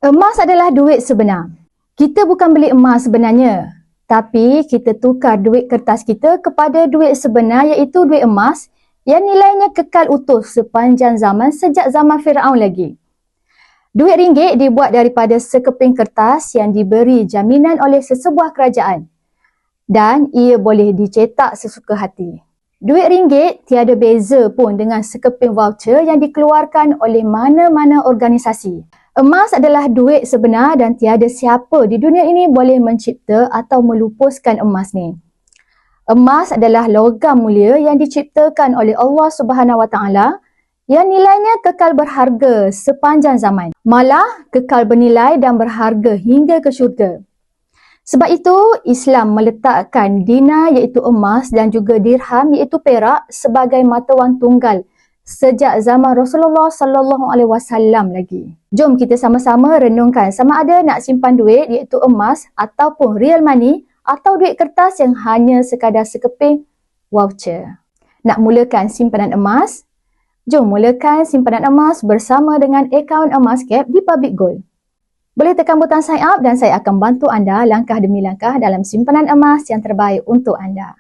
Emas adalah duit sebenar. Kita bukan beli emas sebenarnya, tapi kita tukar duit kertas kita kepada duit sebenar iaitu duit emas yang nilainya kekal utuh sepanjang zaman sejak zaman Firaun lagi. Duit ringgit dibuat daripada sekeping kertas yang diberi jaminan oleh sesebuah kerajaan dan ia boleh dicetak sesuka hati. Duit ringgit tiada beza pun dengan sekeping voucher yang dikeluarkan oleh mana-mana organisasi. Emas adalah duit sebenar dan tiada siapa di dunia ini boleh mencipta atau melupuskan emas ni. Emas adalah logam mulia yang diciptakan oleh Allah Subhanahu Wa Taala yang nilainya kekal berharga sepanjang zaman. Malah kekal bernilai dan berharga hingga ke syurga. Sebab itu Islam meletakkan dinar iaitu emas dan juga dirham iaitu perak sebagai mata wang tunggal sejak zaman Rasulullah sallallahu alaihi wasallam lagi. Jom kita sama-sama renungkan sama ada nak simpan duit iaitu emas ataupun real money atau duit kertas yang hanya sekadar sekeping voucher. Nak mulakan simpanan emas? Jom mulakan simpanan emas bersama dengan akaun Emascap di Public Gold. Boleh tekan butang sign up dan saya akan bantu anda langkah demi langkah dalam simpanan emas yang terbaik untuk anda.